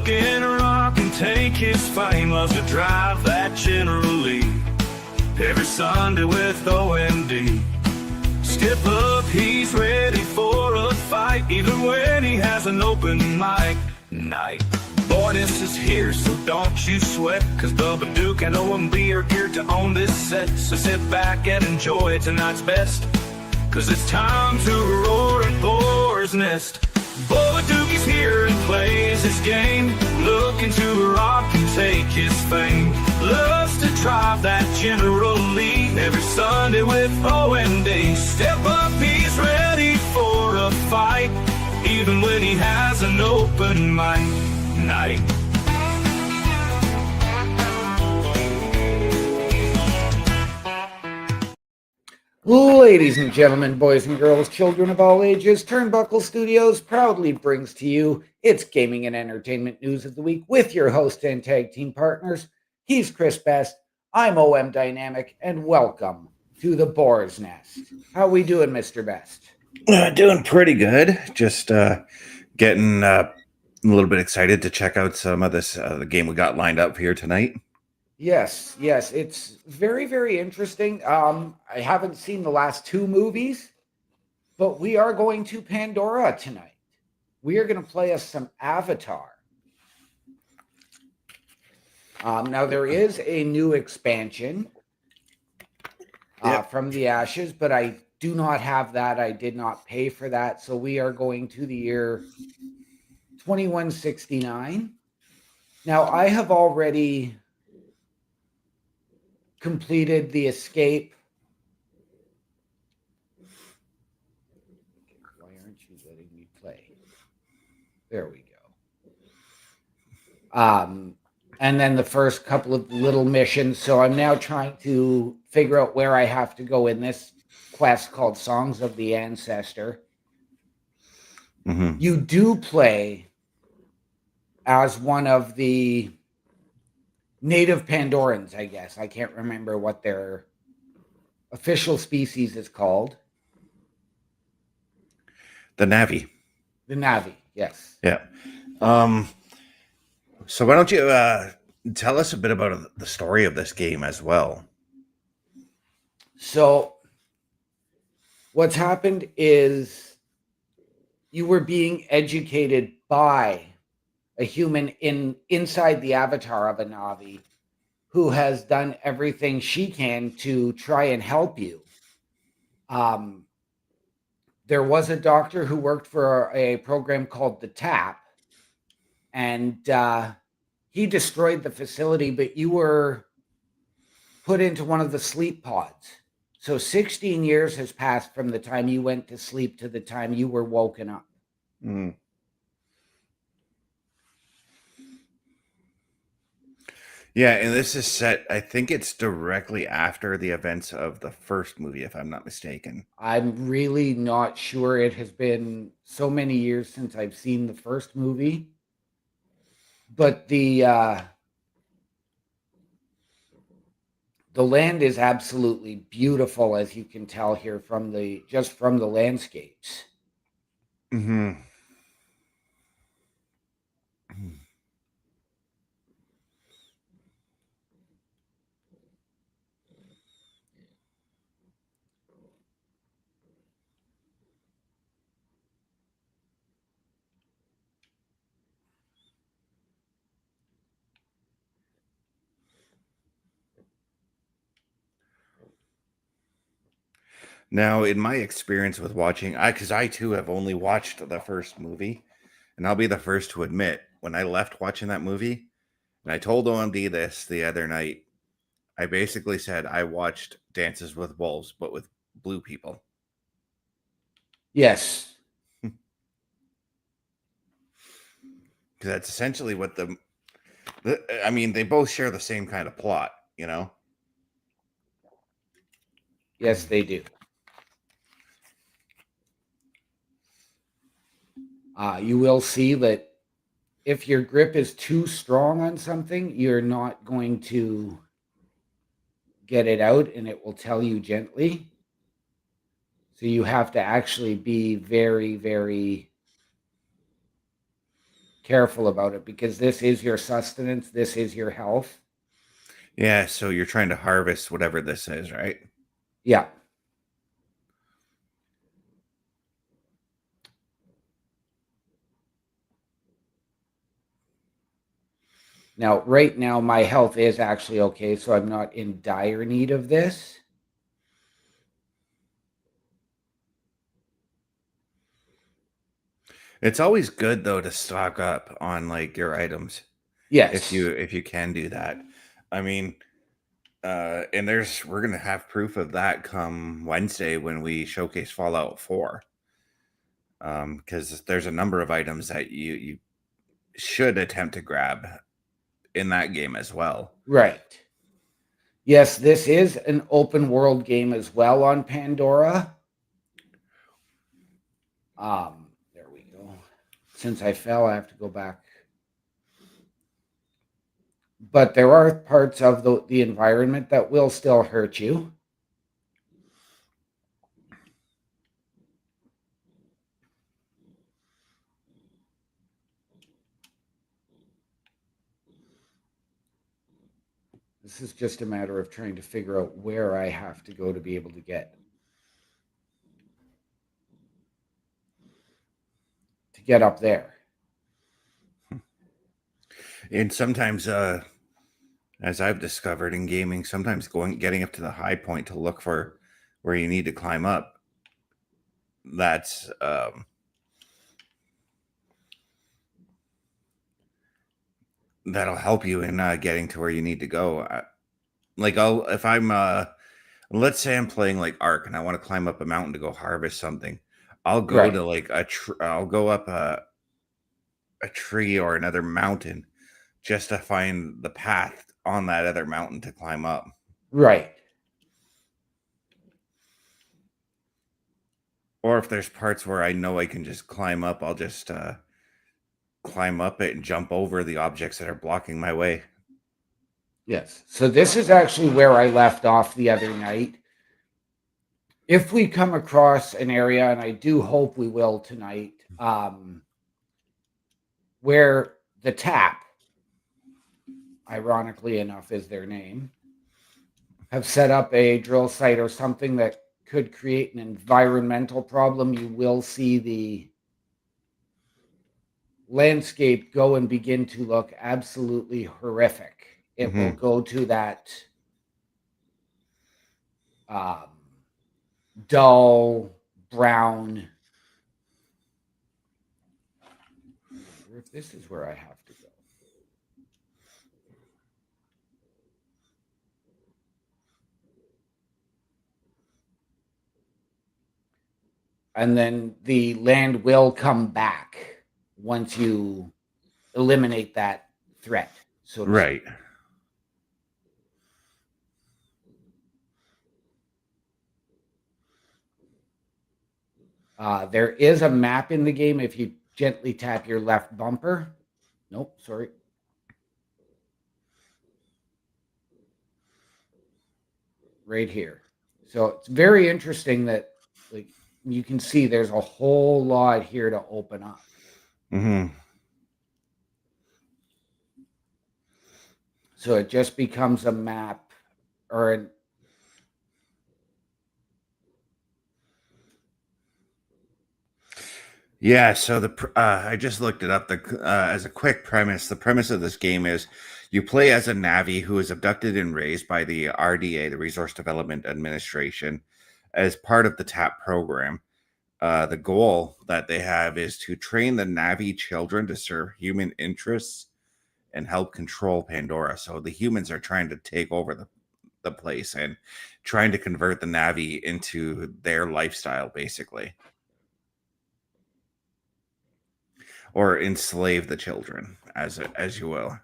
Looking to rock and take his fame, loves to drive that General Lee. Every Sunday with OMD. Step up, he's ready for a fight, even when he has an open mic night. Boyness is here, so don't you sweat, cause Bubba Duke and OMB are geared to own this set. So sit back and enjoy tonight's best, cause it's time to roar at Boar's Nest. Bubba Duke is here and plays his game, looking to rock and take his fame. Loves to drive that General Lee every Sunday with OMD. Step up, he's ready for a fight, even when he has an open mic night. Ladies and gentlemen, boys and girls, children of all ages, Turnbuckle Studios proudly brings to you its gaming and entertainment news of the week with your host and tag team partners. He's Chris Best, I'm OM Dynamic, and welcome to the Boar's Nest. How we doing, Mr. Best? Doing pretty good. Just getting a little bit excited to check out some of this the game we got lined up here tonight. Yes, it's very, very interesting. I haven't seen the last two movies, but we are going to Pandora tonight. We are going to play us some Avatar. Now, there is a new expansion from the Ashes, but I do not have that. I did not pay for that. So we are going to the year 2169. Now, I have already completed the escape. Why aren't you letting me play? There we go. And then the first couple of little missions. So I'm now trying to figure out where I have to go in this quest called Songs of the Ancestor. Mm-hmm. You do play as one of the native Pandorans, I guess. I can't remember what their official species is called. The Na'vi. The Na'vi, yes. Yeah. So why don't you tell us a bit about the story of this game as well? So what's happened is you were being educated by a human inside the avatar of a Na'vi who has done everything she can to try and help you. There was a doctor who worked for a program called the TAP, and he destroyed the facility, but you were put into one of the sleep pods. So 16 years has passed from the time you went to sleep to the time you were woken up. Mm. Yeah, and this is set, I think it's directly after the events of the first movie, if I'm not mistaken. I'm really not sure. It has been so many years since I've seen the first movie. But the land is absolutely beautiful, as you can tell here from the landscapes. Mm-hmm. Now, in my experience with watching, because I too have only watched the first movie, and I'll be the first to admit, when I left watching that movie, and I told OMD this the other night, I basically said I watched Dances with Wolves, but with blue people. Yes. Because that's essentially what I mean, they both share the same kind of plot, you know? Yes, they do. You will see that if your grip is too strong on something, you're not going to get it out, and it will tell you gently. So you have to actually be very, very careful about it because this is your sustenance, this is your health. Yeah, so you're trying to harvest whatever this is, right? Yeah. Now, right now, my health is actually okay, so I'm not in dire need of this. It's always good though to stock up on like your items Yes. if you can do that. I mean, and we're gonna have proof of that come Wednesday when we showcase Fallout 4. Because there's a number of items that you should attempt to grab in that game as well. Right. Yes, this is an open world game as well on Pandora. There we go. Since I fell, I have to go back. But there are parts of the environment that will still hurt you. This is just a matter of trying to figure out where I have to go to be able to get up there. And sometimes, as I've discovered in gaming, sometimes getting up to the high point to look for where you need to climb up, that's that'll help you in getting to where you need to go. If I'm let's say I'm playing like Ark and I want to climb up a mountain to go harvest something, I'll go Right. to like I'll go up a tree or another mountain just to find the path on that other mountain to climb up. Right. Or if there's parts where I know I can just climb up, I'll just climb up it and jump over the objects that are blocking my way. Yes. So this is actually where I left off the other night. If we come across an area, and I do hope we will tonight, where the Tap, ironically enough is their name, have set up a drill site or something that could create an environmental problem, you will see the landscape go and begin to look absolutely horrific. It will go to that dull brown. I wonder if this is where I have to go. And then the land will come back once you eliminate that threat. So right. There is a map in the game if you gently tap your left bumper. Nope, sorry. Right here. So it's very interesting that like you can see there's a whole lot here to open up. So it just becomes a map or an Yeah, so I just looked it up. As a quick premise, the premise of this game is you play as a Navi who is abducted and raised by the RDA, the Resource Development Administration, as part of the TAP program. The goal that they have is to train the Navi children to serve human interests and help control Pandora. So the humans are trying to take over the place and trying to convert the Navi into their lifestyle, basically. Or enslave the children, as you will.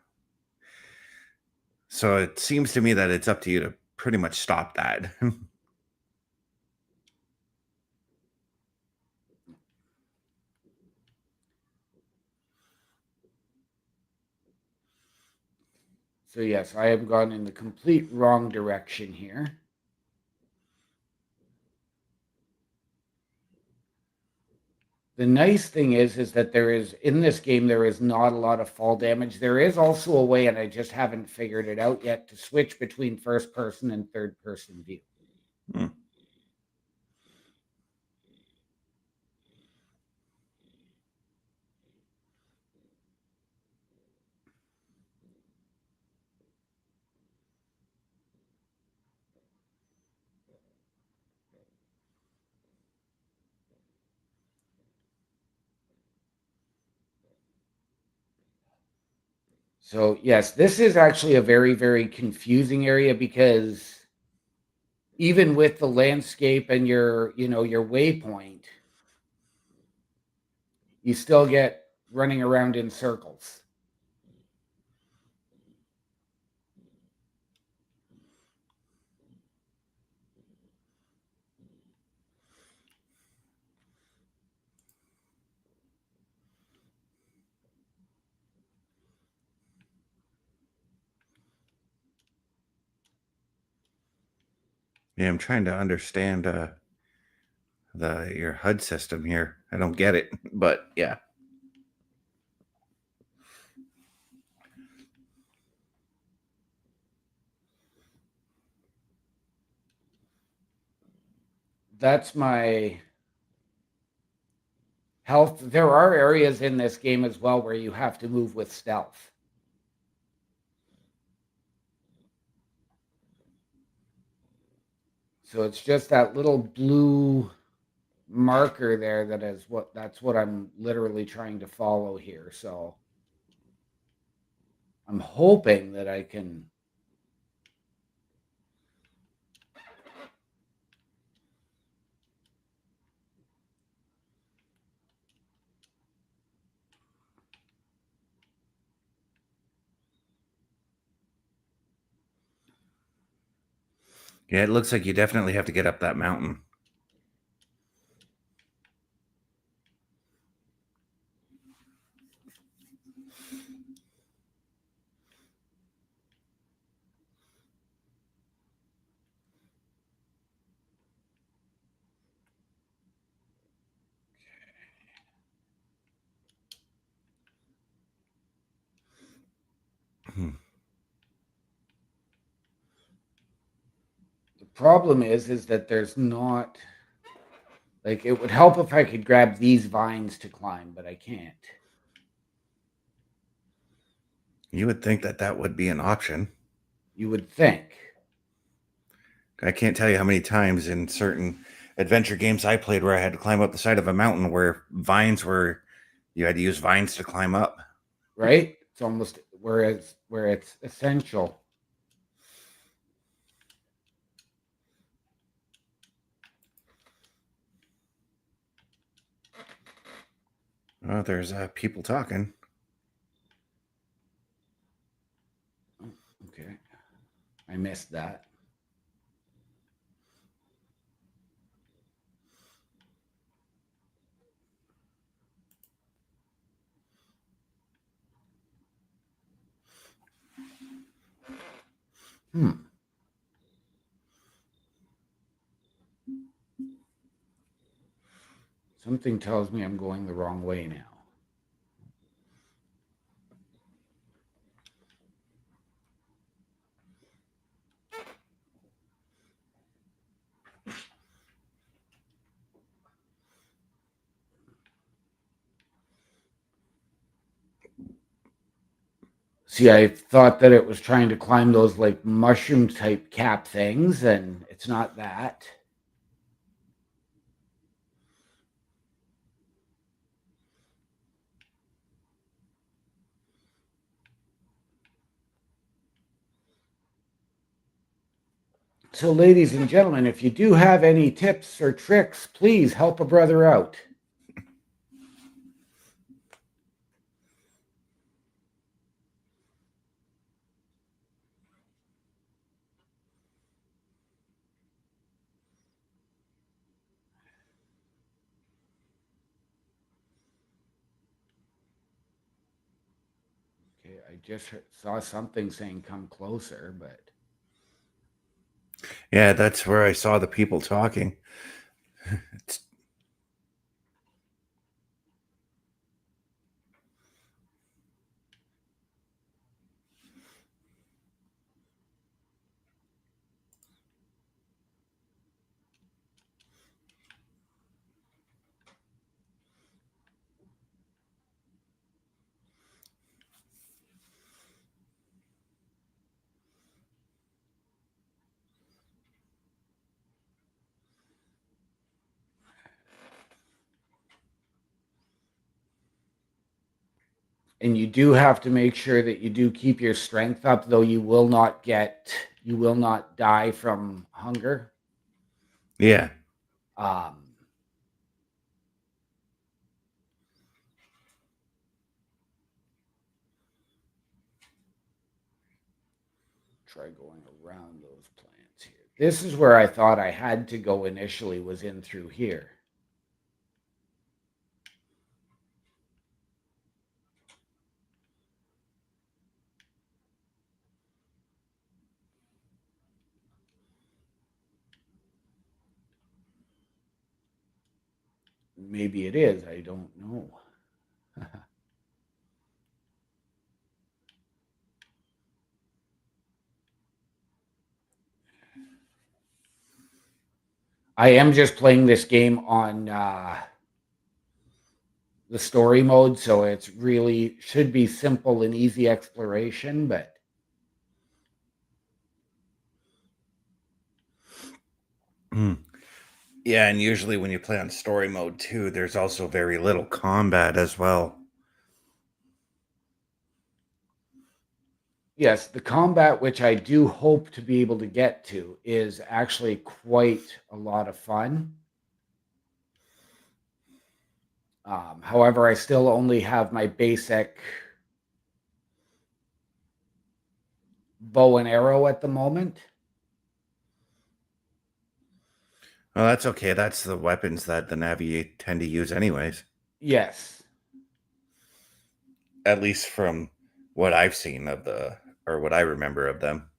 So it seems to me that it's up to you to pretty much stop that. So yes, I have gone in the complete wrong direction here. The nice thing is that there is, in this game, there is not a lot of fall damage. There is also a way, and I just haven't figured it out yet, to switch between first person and third person view. Hmm. So yes, this is actually a very, very confusing area because even with the landscape and your waypoint, you still get running around in circles. Yeah, I'm trying to understand your HUD system here. I don't get it, but yeah. That's my health. There are areas in this game as well where you have to move with stealth. So it's just that little blue marker there that's what I'm literally trying to follow here. So I'm hoping that I can. Yeah, it looks like you definitely have to get up that mountain. Hmm. The problem is that there's not, like, it would help if I could grab these vines to climb, but I can't. You would think that that would be an option. You would think. I can't tell you how many times in certain adventure games I played where I had to climb up the side of a mountain where you had to use vines to climb up. Right? It's almost where it's essential. Oh, there's people talking. Okay. I missed that. Something tells me I'm going the wrong way now. See, I thought that it was trying to climb those like mushroom type cap things, and it's not that. So, ladies and gentlemen, if you do have any tips or tricks, please help a brother out. Okay, I just saw something saying come closer, but Yeah, that's where I saw the people talking. It's And you do have to make sure that you do keep your strength up, though you will not die from hunger. Yeah. Try going around those plants here. This is where I thought I had to go initially, was in through here. Maybe it is. I don't know. I am just playing this game on the story mode, so it's really should be simple and easy exploration, but Yeah, and usually when you play on story mode too, there's also very little combat as well. yes, the combat, which I do hope to be able to get to, is actually quite a lot of fun. However, I still only have my basic bow and arrow at the moment. Well, that's okay. That's the weapons that the Navi tend to use anyways. Yes. At least from what I've seen of or what I remember of them.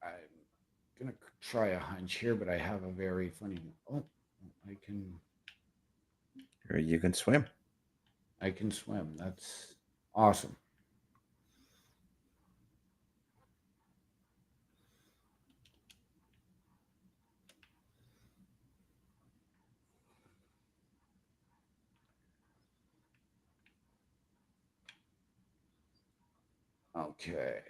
I'm going to try a hunch here, but I have a very funny... Oh, I can... Or you can swim. I can swim. That's awesome. Okay.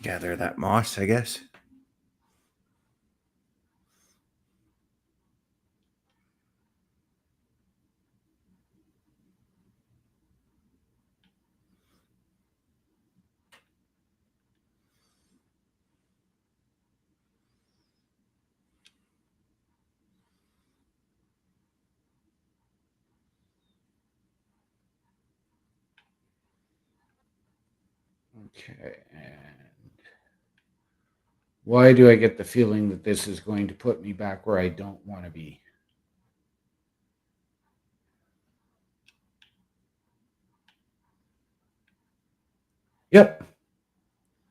Gather that moss, I guess. Okay, and why do I get the feeling that this is going to put me back where I don't want to be? Yep,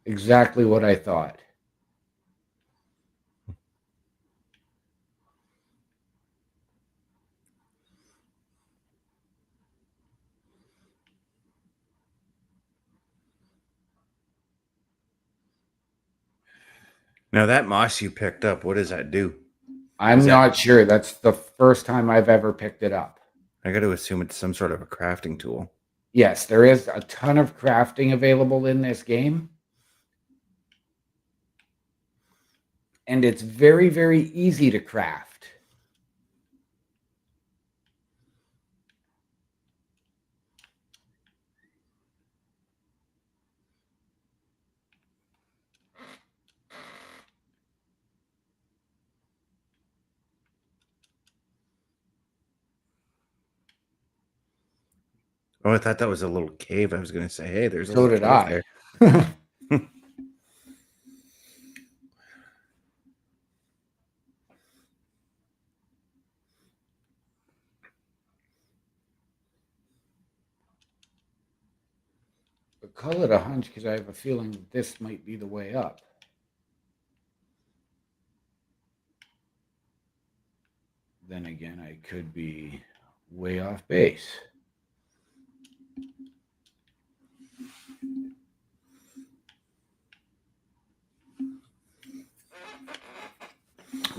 exactly what I thought. Now that moss you picked up, what does that do? I'm Is that- not sure. That's the first time I've ever picked it up. I got to assume it's some sort of a crafting tool. Yes, there is a ton of crafting available in this game. And it's very, very easy to craft. Oh, I thought that was a little cave. I was going to say, hey, there's a So little did cave I. there. But call it a hunch because I have a feeling that this might be the way up. Then again, I could be way off base.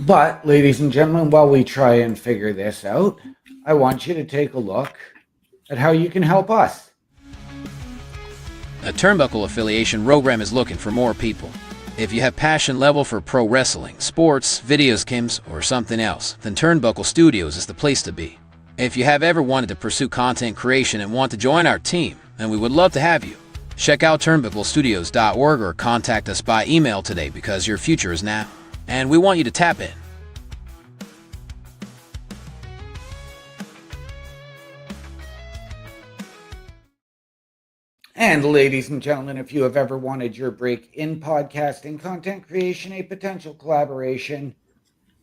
But, ladies and gentlemen, while we try and figure this out, I want you to take a look at how you can help us. A Turnbuckle affiliation program is looking for more people. If you have passion level for pro wrestling, sports, videos games, or something else, then Turnbuckle Studios is the place to be. If you have ever wanted to pursue content creation and want to join our team, then we would love to have you. Check out turnbucklestudios.org or contact us by email today because your future is now, and we want you to tap in. And ladies and gentlemen, if you have ever wanted your break in podcasting, content creation, a potential collaboration,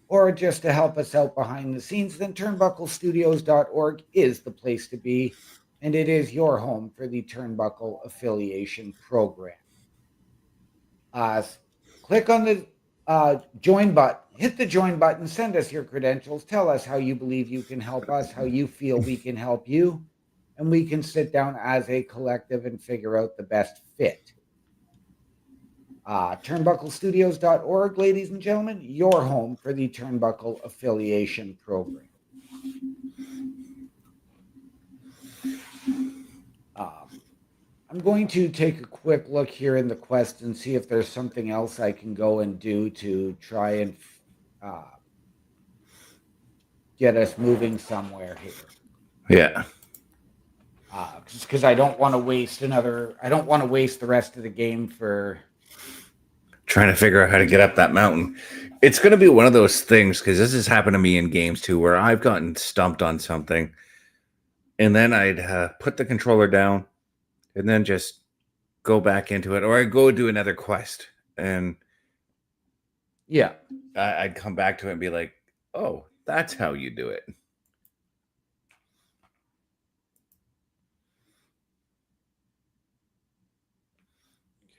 or just to help us out behind the scenes, then turnbucklestudios.org is the place to be, and it is your home for the Turnbuckle Affiliation Program. Click on the join button, hit the join button, send us your credentials, tell us how you believe you can help us, how you feel we can help you, and we can sit down as a collective and figure out the best fit. Turnbucklestudios.org, ladies and gentlemen, your home for the Turnbuckle Affiliation Program. I'm going to take a quick look here in the quest and see if there's something else I can go and do to try and get us moving somewhere here. Yeah. Because I don't want to waste the rest of the game for Trying to figure out how to get up that mountain. It's going to be one of those things, because this has happened to me in games too, where I've gotten stumped on something, and then I'd put the controller down and then just go back into it, or I'd go do another quest, and yeah. I'd come back to it and be like, oh, that's how you do it.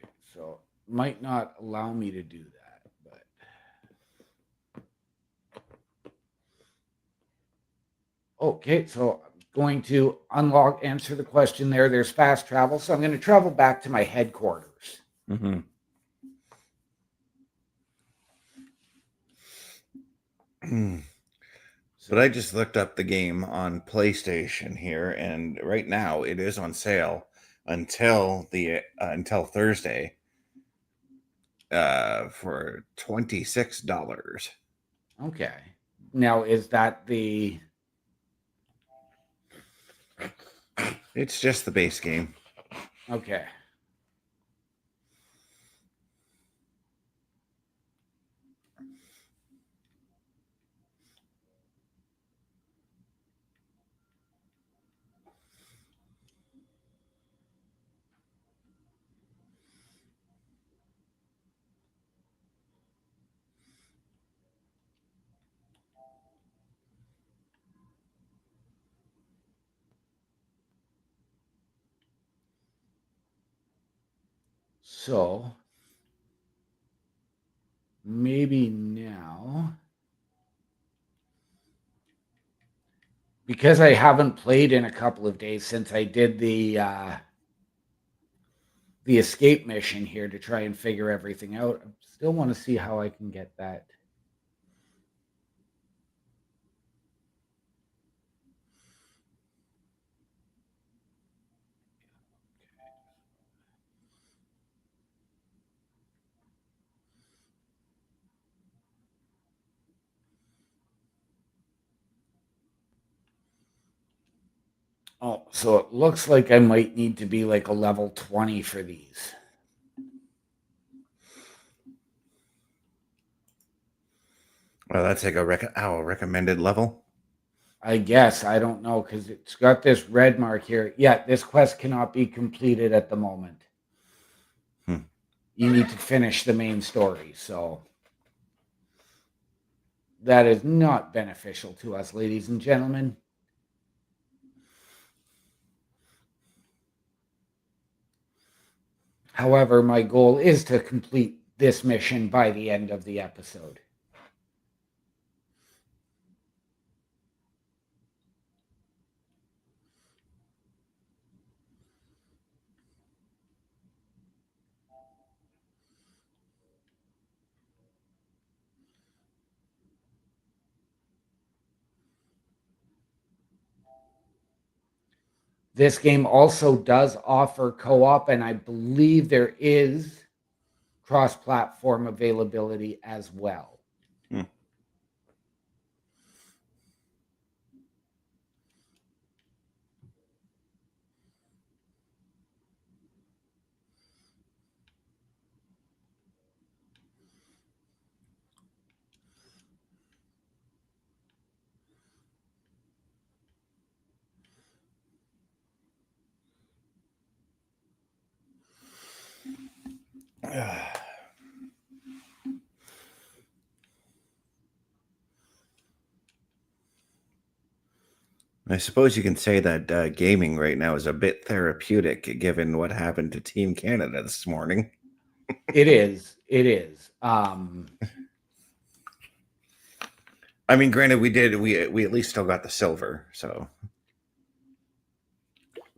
Okay, so might not allow me to do that, but okay, so I'm going to answer the question there. There's fast travel, so I'm going to travel back to my headquarters. Mm-hmm. But I just looked up the game on PlayStation here, and right now it is on sale until Thursday for $26. Okay. Now, is that the... It's just the base game. Okay. So, maybe now, because I haven't played in a couple of days since I did the escape mission here to try and figure everything out, I still want to see how I can get that. Oh, so it looks like I might need to be like a level 20 for these. Well, that's like a recommended level. I guess. I don't know, because it's got this red mark here. Yeah, this quest cannot be completed at the moment. You need to finish the main story, so that is not beneficial to us, ladies and gentlemen. However, my goal is to complete this mission by the end of the episode. This game also does offer co-op, and I believe there is cross-platform availability as well. Hmm. I suppose you can say that gaming right now is a bit therapeutic, given what happened to Team Canada this morning. It is. It is. I mean, granted, we at least still got the silver, so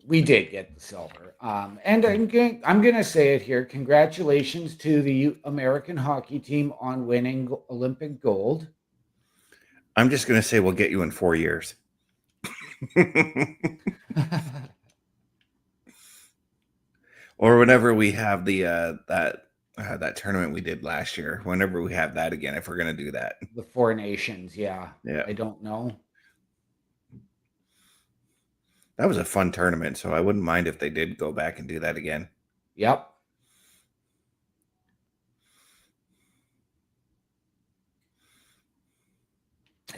we did get the silver. And I'm going to say it here. Congratulations to the American hockey team on winning Olympic gold. I'm just going to say we'll get you in 4 years. Or whenever we have the that tournament we did last year, whenever we have that again, if we're going to do that. The Four Nations, yeah. I don't know. That was a fun tournament, so I wouldn't mind if they did go back and do that again. Yep.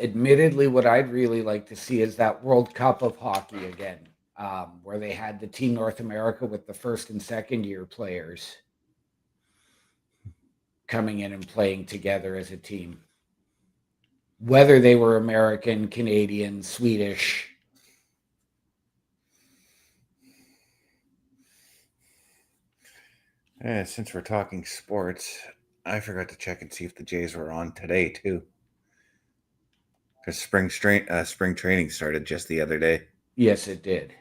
Admittedly, what I'd really like to see is that World Cup of hockey again, where they had the Team North America with the first and second year players coming in and playing together as a team. Whether they were American, Canadian, Swedish. Since we're talking sports, I forgot to check and see if the Jays were on today too. Because spring training started just the other day. Yes, it did.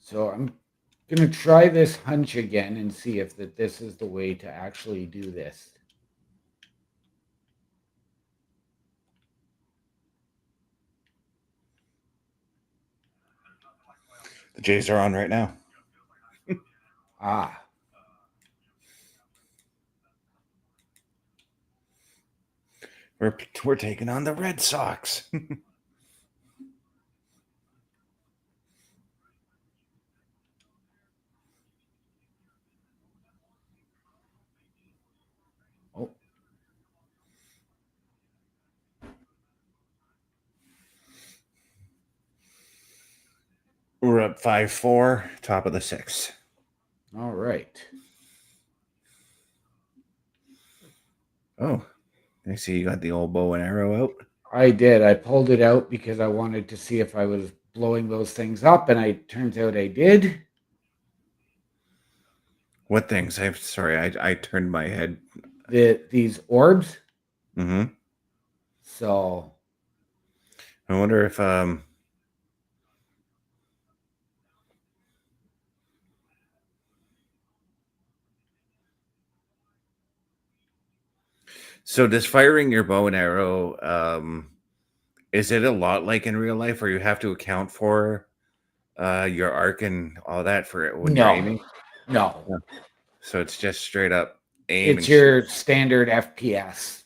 So I'm going to try this hunch again and see if this is the way to actually do this. The Jays are on right now. We're taking on the Red Sox. We're up 5-4, top of the 6th. All right. Oh, I see you got the old bow and arrow out. I did. I pulled it out because I wanted to see if I was blowing those things up, and it turns out I did. What things? I'm sorry, I turned my head. These orbs. Mm-hmm. So I wonder if so does firing your bow and arrow, is it a lot like in real life where you have to account for your arc and all that for it when you're aiming? No. So it's just straight up aim. It's your standard FPS.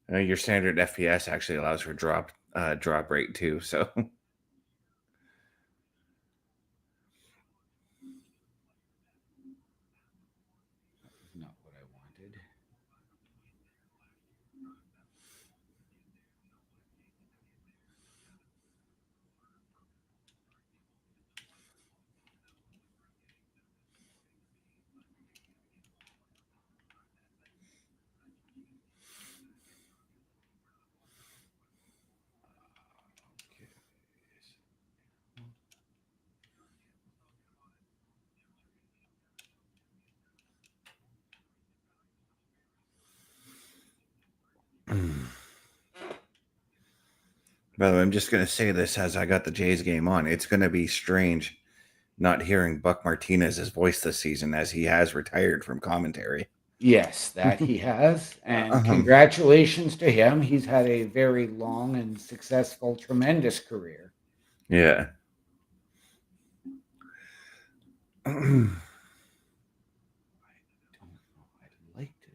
Your standard FPS actually allows for drop rate too. So not what I wanted. by the way, I'm just going to say this as I got the Jays game on. It's going to be strange not hearing Buck Martinez's voice this season as he has retired from commentary. Yes, that he has. And Um, congratulations to him. He's had a very long and successful, tremendous career. yeah. I'd like to.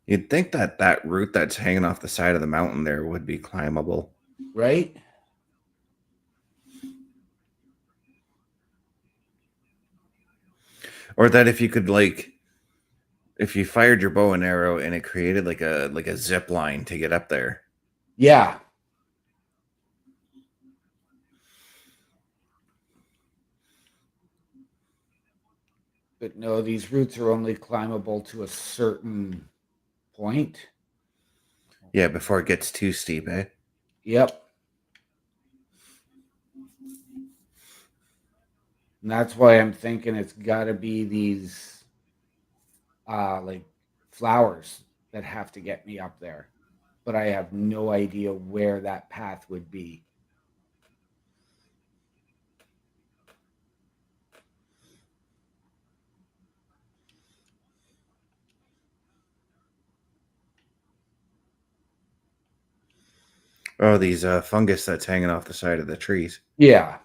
You'd think that that route that's hanging off the side of the mountain there would be climbable. Right? Or that if you could like if you fired your bow and arrow and it created like a zip line to get up there. Yeah. But no, these routes are only climbable to a certain point. Yeah, before it gets too steep, eh? Yep. And that's why I'm thinking it's got to be these like flowers that have to get me up there. But I have no idea where that path would be. Oh, these fungus that's hanging off the side of the trees. Yeah.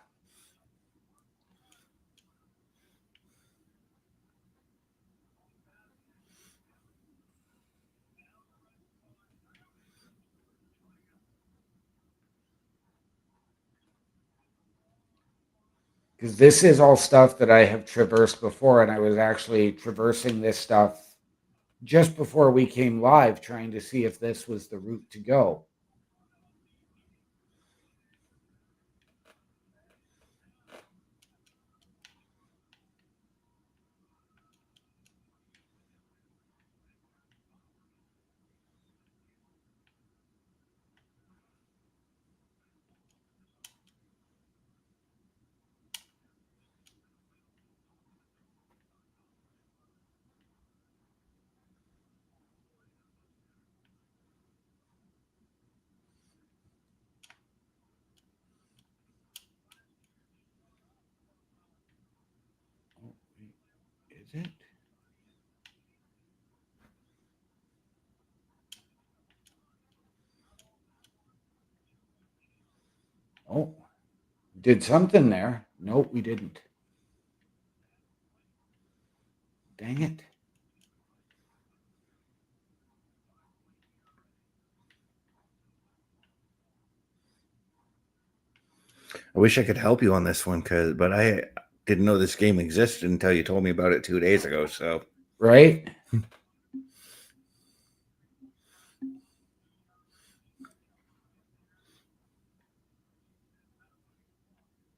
Because this is all stuff that I have traversed before, and I was actually traversing this stuff just before we came live, trying to see if this was the route to go. Is it? Oh, did something there. Nope, we didn't. Dang it. I wish I could help you on this one, but I didn't know this game existed until you told me about it 2 days ago. So Right?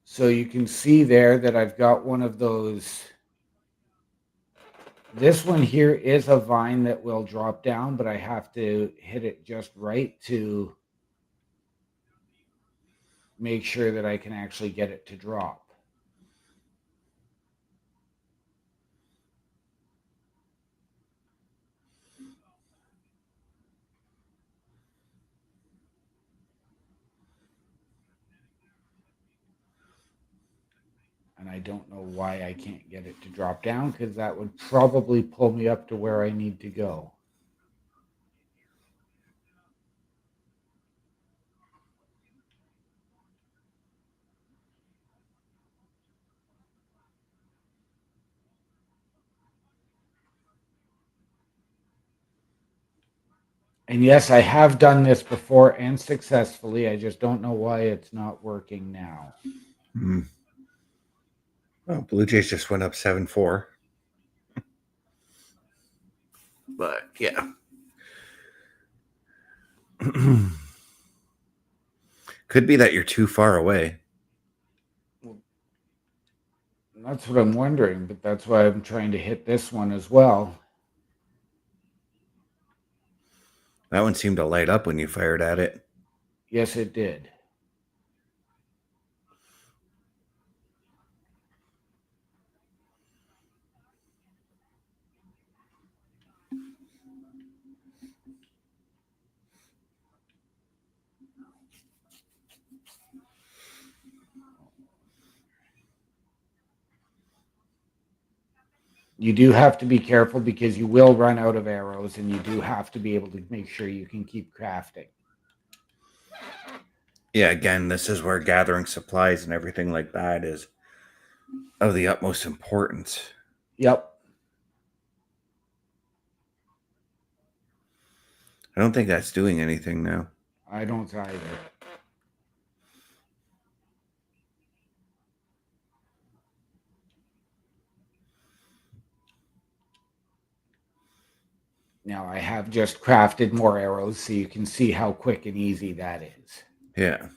So you can see there that I've got one of those. This one here is a vine that will drop down, but I have to hit it just right to make sure that I can actually get it to drop. And I don't know why I can't get it to drop down, because that would probably pull me up to where I need to go. And yes, I have done this before and successfully. I just don't know why it's not working now. well, Blue Jays just went up 7-4. But yeah. Could be that you're too far away. That's what I'm wondering, but that's why I'm trying to hit this one as well. That one seemed to light up when you fired at it. Yes, it did. You do have to be careful because you will run out of arrows, and you do have to be able to make sure you can keep crafting. Yeah, again, this is where gathering supplies and everything like that is of the utmost importance. Yep. I don't think that's doing anything now. I don't either. Now I have just crafted more arrows so you can see how quick and easy that is. Yeah.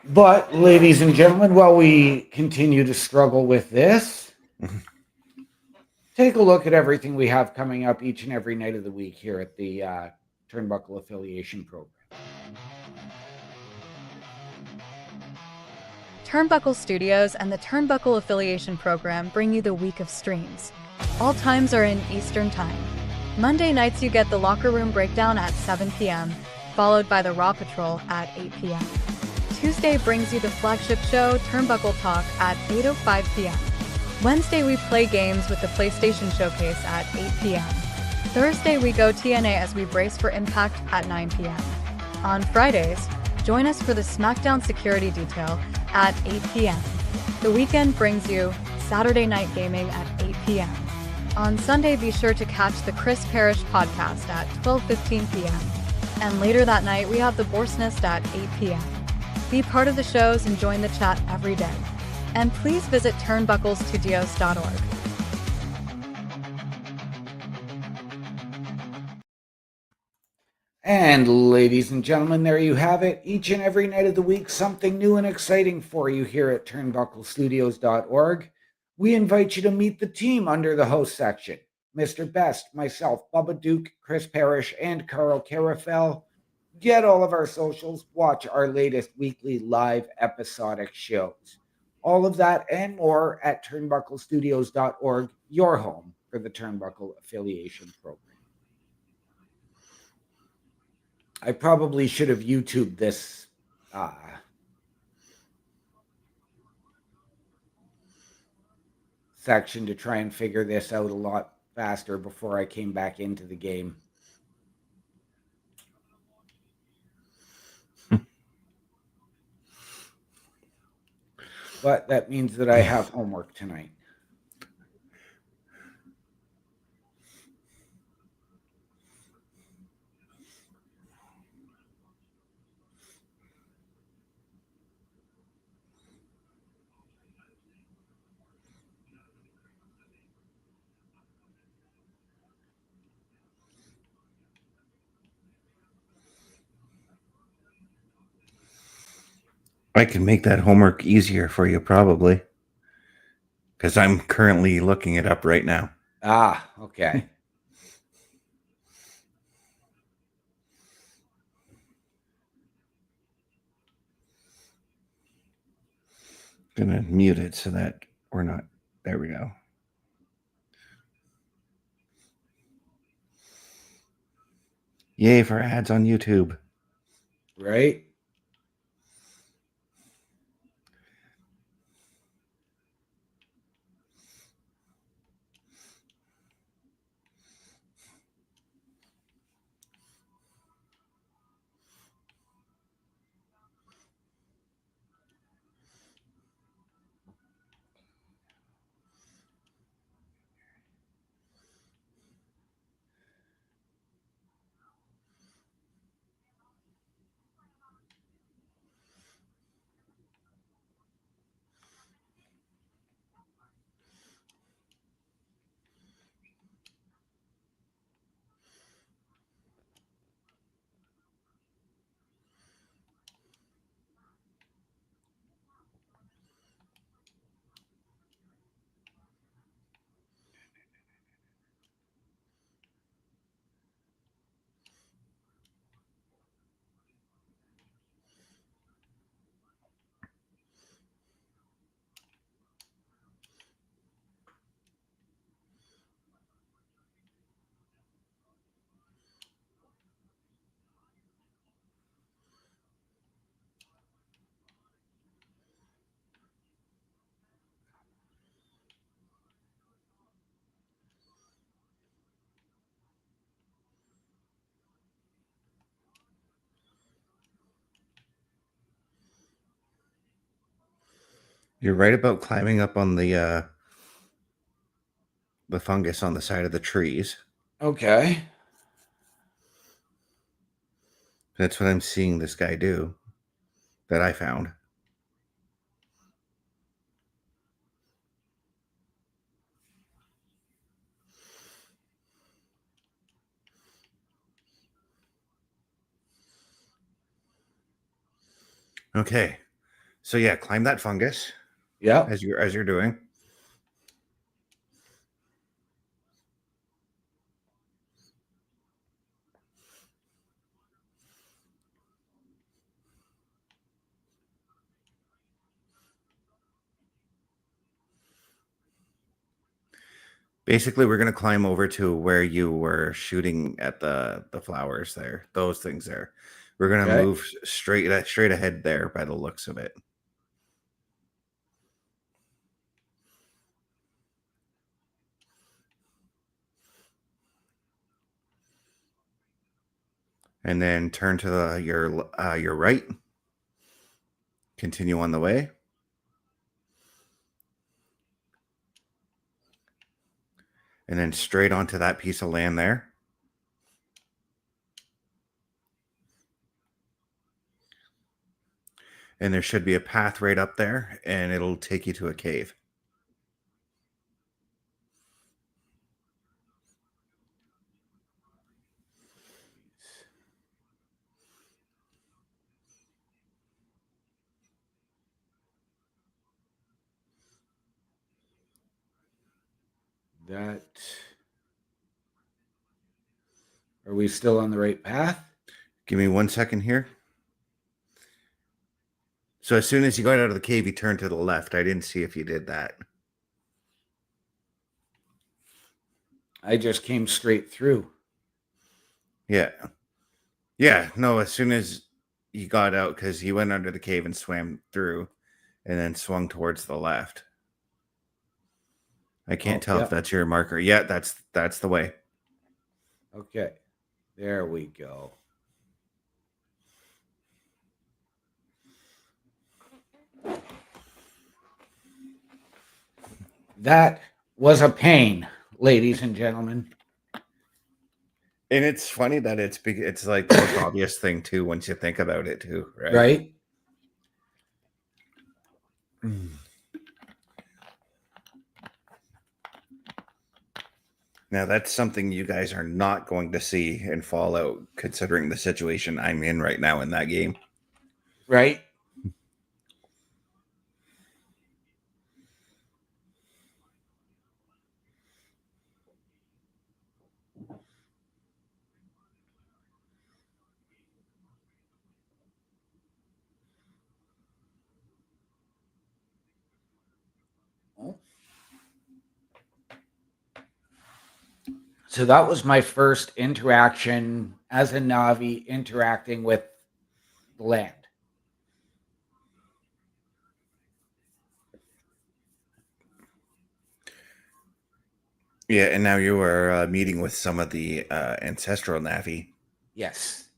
But, ladies and gentlemen, while we continue to struggle with this, take a look at everything we have coming up each and every night of the week here at the Turnbuckle Affiliation Program. Turnbuckle Studios and the Turnbuckle Affiliation Program bring you the week of streams. All times are in Eastern Time. Monday nights you get the Locker Room Breakdown at 7 p.m., followed by the Raw Patrol at 8 p.m. Tuesday brings you the flagship show, Turnbuckle Talk, at 8:05 p.m. Wednesday we play games with the PlayStation Showcase at 8 p.m. Thursday we go TNA as we brace for Impact at 9 p.m. On Fridays, join us for the SmackDown Security Detail at 8 p.m. The weekend brings you Saturday Night Gaming at 8 p.m. On Sunday, be sure to catch the Chris Parrish podcast at 12:15 p.m. And later that night, we have the Boar's Nest at 8 p.m. Be part of the shows and join the chat every day. And please visit turnbucklestudios.org. And ladies and gentlemen, there you have it. Each and every night of the week, something new and exciting for you here at turnbucklestudios.org. We invite you to meet the team under the host section. Mr. Best, myself, Bubba Duke, Chris Parrish, and Carl Carafel. Get all of our socials. Watch our latest weekly live episodic shows. All of that and more at turnbucklestudios.org, your home for the Turnbuckle Affiliation Program. I probably should have YouTubed this section to try and figure this out a lot faster before I came back into the game. But that means that I have homework tonight. I can make that homework easier for you, probably. Because I'm currently looking it up right now. Ah, okay. Gonna mute it so that we're not. There we go. Yay for ads on YouTube. Right? You're right about climbing up on the fungus on the side of the trees. Okay. That's what I'm seeing this guy do that I found. Okay. So yeah, climb that fungus Yep. as you're doing. Basically, we're gonna climb over to where you were shooting at the flowers there. Those things there. We're gonna Okay. move straight ahead there by the looks of it. And then turn to your right. Continue on the way. And then straight onto that piece of land there. And there should be a path right up there, and it'll take you to a cave. That. Are we still on the right path? Give me 1 second here. So as soon as you got out of the cave, you turned to the left. I didn't see if you did that. I just came straight through. Yeah. Yeah. No, as soon as he got out, because he went under the cave and swam through and then swung towards the left. I can't tell if that's your marker. Yeah, that's the way. Okay. There we go. That was a pain, ladies and gentlemen. And it's funny that it's like the most obvious thing too once you think about it too, right? Right? Now that's something you guys are not going to see in Fallout, considering the situation I'm in right now in that game. Right? So that was my first interaction as a Navi interacting with the land. Yeah, and now you are meeting with some of the ancestral Navi. Yes.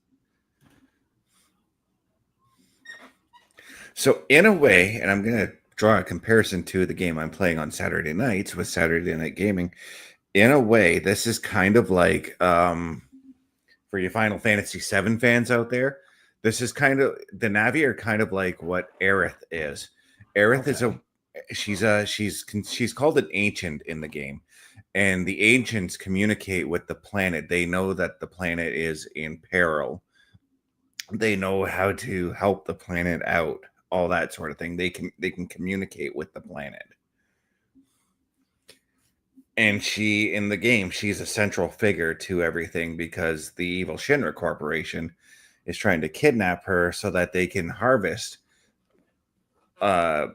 So in a way, and I'm going to draw a comparison to the game I'm playing on Saturday nights with Saturday Night Gaming. In a way, this is kind of like for you Final Fantasy VII fans out there, this is kind of the Navi are kind of like what Aerith is. Aerith is she's called an ancient in the game, and the ancients communicate with the planet. They know that the planet is in peril. They know how to help the planet out, all that sort of thing. They can communicate with the planet. And she, in the game, she's a central figure to everything because the evil Shinra Corporation is trying to kidnap her so that they can harvest the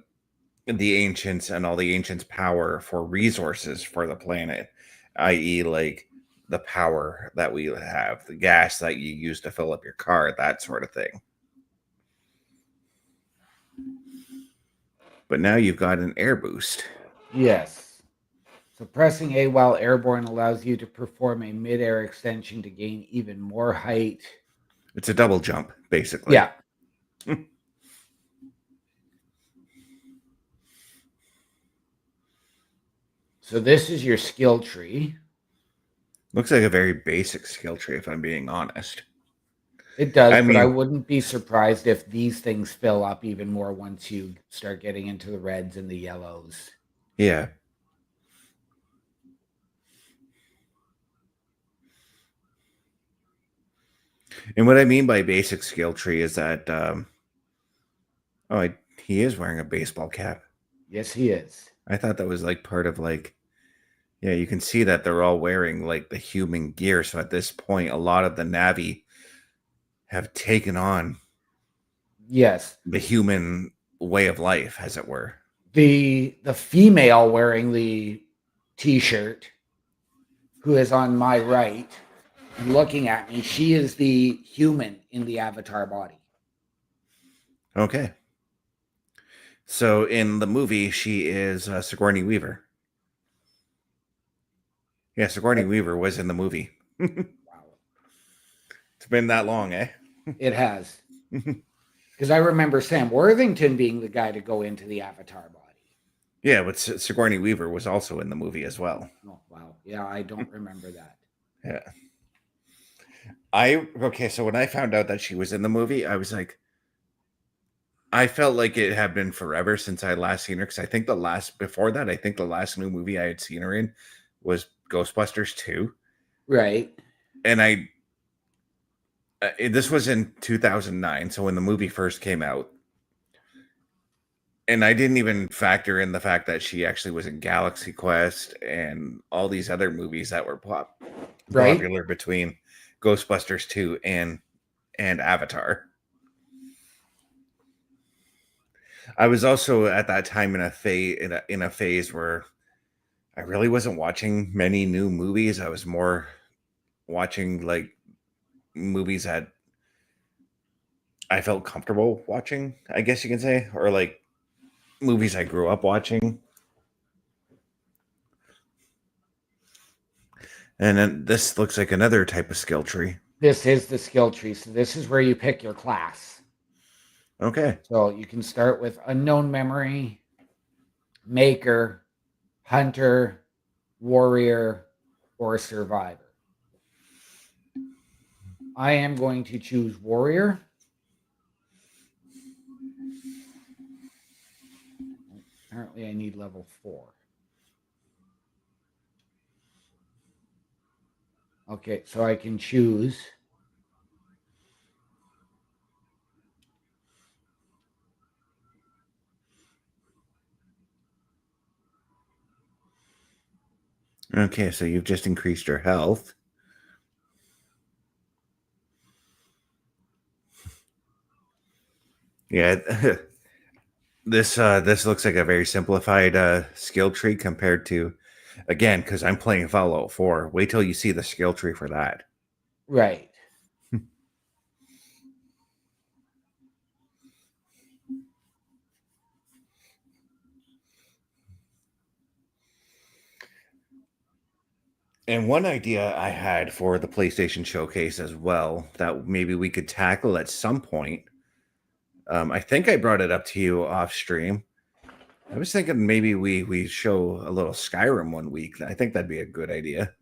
ancients and all the ancients' power for resources for the planet, i.e., like the power that we have, the gas that you use to fill up your car, that sort of thing. But now you've got an air boost. Yes. So pressing A while airborne allows you to perform a mid-air extension to gain even more height. It's a double jump, basically. Yeah. So this is your skill tree. Looks like a very basic skill tree, if I'm being honest. It does, I but I mean, wouldn't be surprised if these things fill up even more once you start getting into the reds and the yellows. yeah. And what I mean by basic skill tree is that, he is wearing a baseball cap. Yes, he is. I thought that was like part of like, yeah, you can see that they're all wearing like the human gear. So at this point, a lot of the Navi have taken on Yes. the human way of life, as it were. The female wearing the t-shirt, who is on my right and looking at me, she is the human in the avatar body. Okay. So in the movie, she is Sigourney Weaver. Yeah, Sigourney Weaver was in the movie. Wow. It's been that long, eh? It has. Because I remember Sam Worthington being the guy to go into the avatar body. Yeah, but Sigourney Weaver was also in the movie as well. Oh, wow. Yeah, I don't remember that. Yeah. Okay, so when I found out that she was in the movie, I was like, I felt like it had been forever since I last seen her, because I think the last new movie I had seen her in was Ghostbusters 2. Right. And this was in 2009, so when the movie first came out. And I didn't even factor in the fact that she actually was in Galaxy Quest and all these other movies that were Right. popular between Ghostbusters 2 and Avatar. I was also at that time in a phase where I really wasn't watching many new movies. I was more watching like movies that I felt comfortable watching, I guess you can say, or like movies I grew up watching. And then this looks like another type of skill tree. This is the skill tree. So this is where you pick your class. Okay. So you can start with unknown memory, maker, hunter, warrior, or survivor. I am going to choose warrior. Apparently I need level 4. Okay, so I can choose Okay, so you've just increased your health. Yeah. This looks like a very simplified skill tree compared to, again, because I'm playing Fallout 4. Wait till you see the skill tree for that. right. And one idea I had for the PlayStation Showcase as well that maybe we could tackle at some point. I think I brought it up to you off stream. I was thinking maybe we show a little Skyrim one week. I think that'd be a good idea.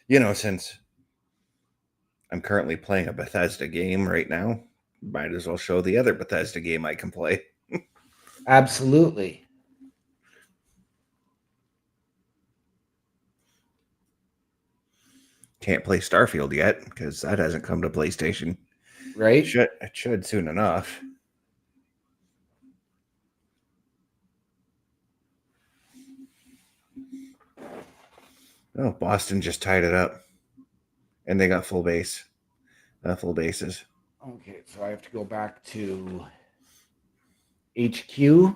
You know, since I'm currently playing a Bethesda game right now, might as well show the other Bethesda game I can play. Absolutely. Can't play Starfield yet because that hasn't come to PlayStation. Right? It should soon enough. Oh, Boston just tied it up, and they got full bases. Okay, so I have to go back to HQ.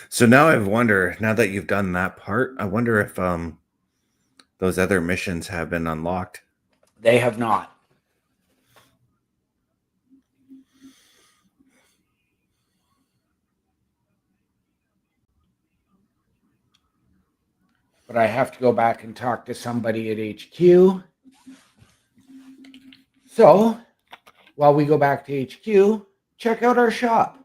So now now that you've done that part, I wonder if those other missions have been unlocked. They have not. but I have to go back and talk to somebody at HQ. So, while we go back to HQ, check out our shop.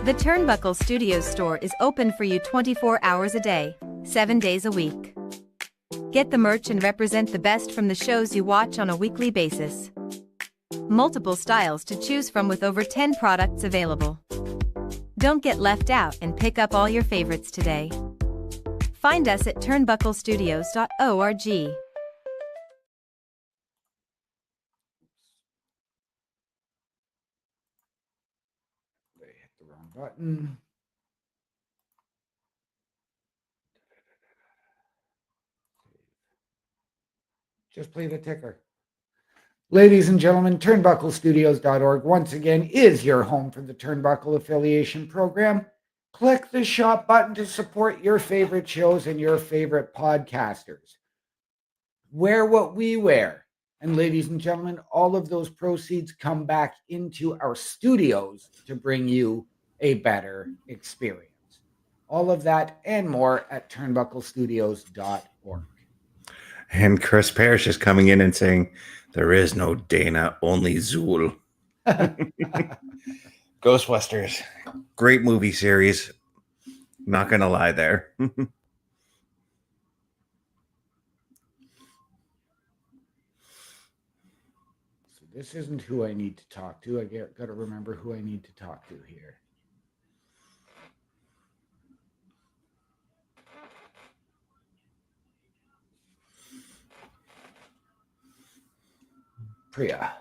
The Turnbuckle Studios store is open for you 24 hours a day, 7 days a week. Get the merch and represent the best from the shows you watch on a weekly basis. Multiple styles to choose from with over 10 products available. Don't get left out and pick up all your favorites today. Find us at turnbucklestudios.org. I hit the wrong button. Just play the ticker. Ladies and gentlemen, turnbucklestudios.org once again is your home for the Turnbuckle Affiliation Program. Click the shop button to support your favorite shows and your favorite podcasters. Wear what we wear. And ladies and gentlemen, all of those proceeds come back into our studios to bring you a better experience. All of that and more at turnbucklestudios.org. And Chris Parrish is coming in and saying, there is no Dana, only Zool. Ghostbusters. Great movie series. Not going to lie there. So this isn't who I need to talk to. I got to remember who I need to talk to here. Priya.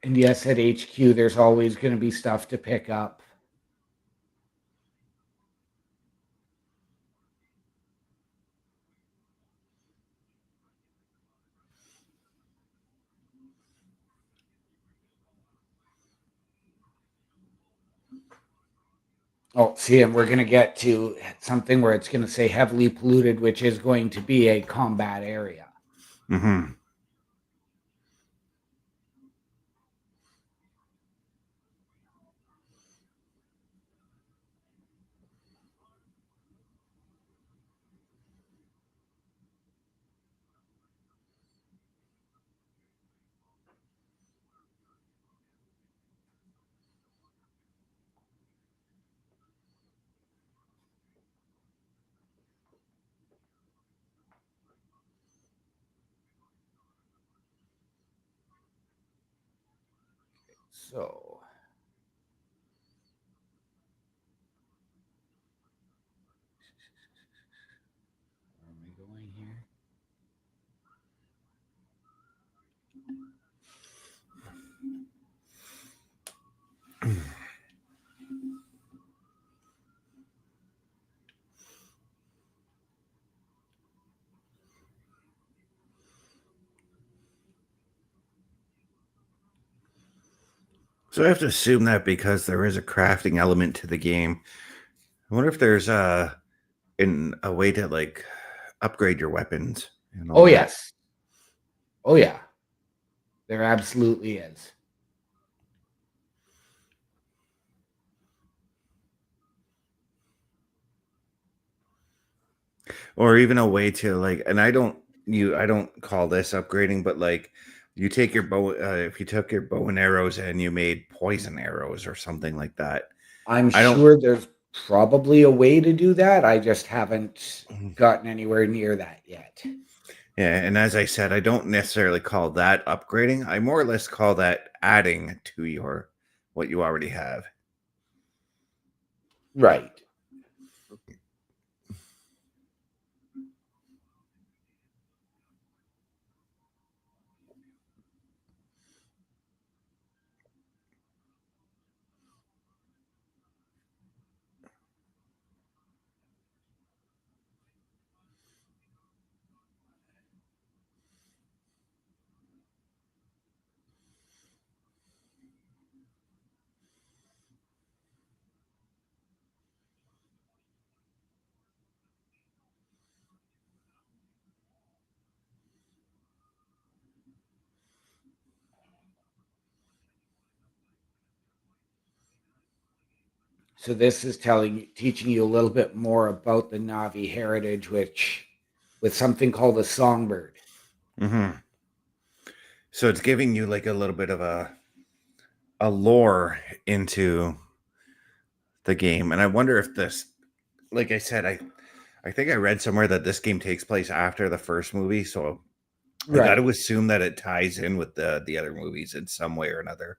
And yes, at HQ, there's always going to be stuff to pick up. Oh, see, and we're going to get to something where it's going to say heavily polluted, which is going to be a combat area. Mm-hmm. So, where am I going here? So I have to assume that because there is a crafting element to the game. I wonder if there's a way to like upgrade your weapons. And all Oh, that. yes. Oh, yeah. There absolutely is. Or even a way to like, and I don't call this upgrading, but like you take your bow, if you took your bow and arrows and you made poison arrows or something like that. I'm I don't- sure there's probably a way to do that. I just haven't gotten anywhere near that yet. Yeah, and as I said, I don't necessarily call that upgrading. I more or less call that adding to your what you already have. Right. So this is teaching you a little bit more about the Na'vi heritage, which with something called a songbird. Mm-hmm. So it's giving you like a little bit of a lore into the game. And I wonder if this, like I said, I think I read somewhere that this game takes place after the first movie. So I got to assume that it ties in with the other movies in some way or another.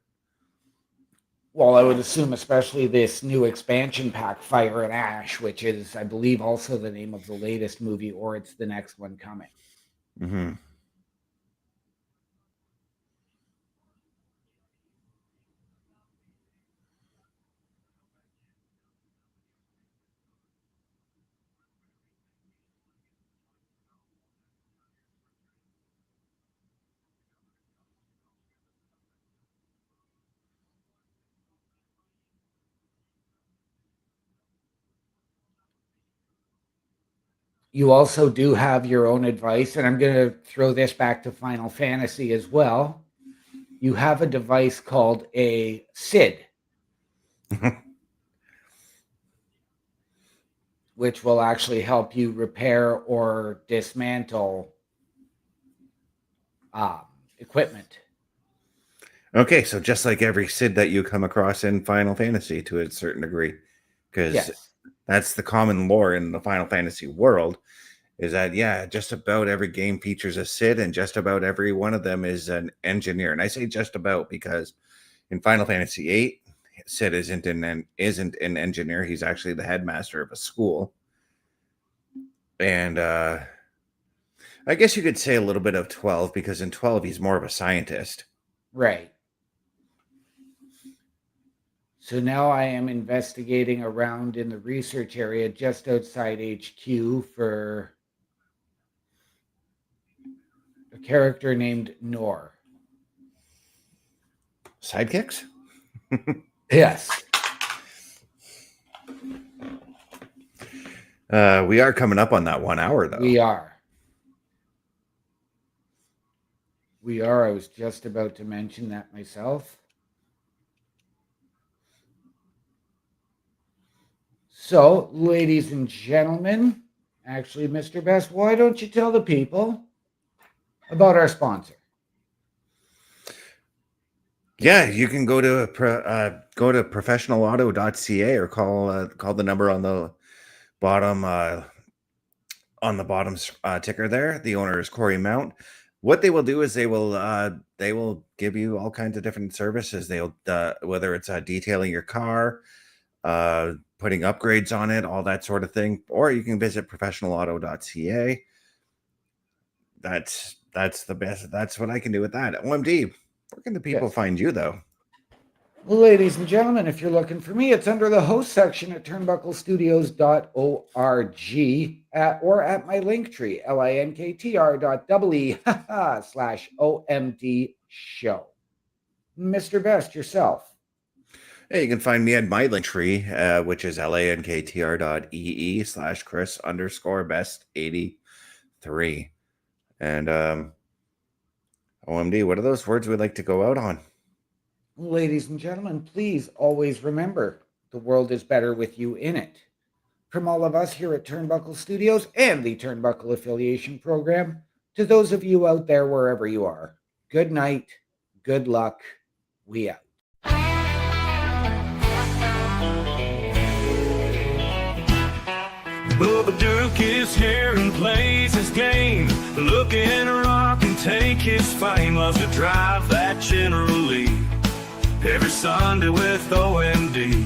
Well, I would assume especially this new expansion pack, Fire and Ash, which is, I believe, also the name of the latest movie, or it's the next one coming. Mm-hmm. You also do have your own advice, and I'm going to throw this back to Final Fantasy as well. You have a device called a SID, which will actually help you repair or dismantle equipment. Okay, so just like every SID that you come across in Final Fantasy to a certain degree, because that's the common lore in the Final Fantasy world, is that, yeah, just about every game features a SID, and just about every one of them is an engineer. And I say just about because in Final Fantasy VIII, Sid isn't an engineer. He's actually the headmaster of a school. And I guess you could say a little bit of 12, because in 12, he's more of a scientist. Right. So now I am investigating around in the research area just outside HQ for a character named Nor. Sidekicks? Yes. We are coming up on that 1 hour, though. We are. I was just about to mention that myself. So, ladies and gentlemen, actually, Mr. Best, why don't you tell the people about our sponsor? Yeah, you can go to professionalauto.ca or call the number on the bottom ticker there. The owner is Corey Mount. What they will do is they will give you all kinds of different services. They'll whether it's detailing your car, putting upgrades on it, all that sort of thing. Or you can visit professionalauto.ca. That's the best. That's what I can do with that. OMD, where can the people find you, though? Well, ladies and gentlemen, if you're looking for me, it's under the host section at turnbucklestudios.org or at my link tree, linktr.ee/OMD show. Mr. Best, yourself. Hey, you can find me at my link tree, which is linktr.ee/Chris_best83. And OMD, what are those words we'd like to go out on? Ladies and gentlemen, please always remember the world is better with you in it. From all of us here at Turnbuckle Studios and the Turnbuckle Affiliation Program, to those of you out there wherever you are, good night, good luck, we out. Bubba Duke is here and plays his game. Looking to rock and take his fame. Loves to drive that General Lee. Every Sunday with OMD.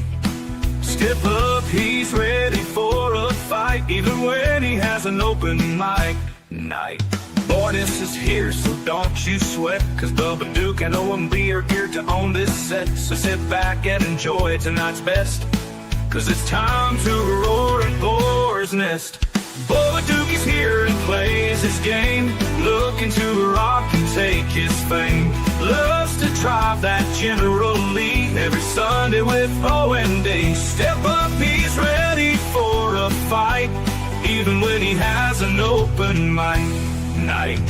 Step up, he's ready for a fight. Even when he has an open mic night. Boyness is here, so don't you sweat. Cause Bubba Duke and OMD are here to own this set. So sit back and enjoy tonight's best. Cause it's time to roar at Boar's Nest. Bubba Duke is here and plays his game. Looking to rock and take his fame. Loves to drive that General Lee. Every Sunday with OMD. Step up, he's ready for a fight. Even when he has an open mic night.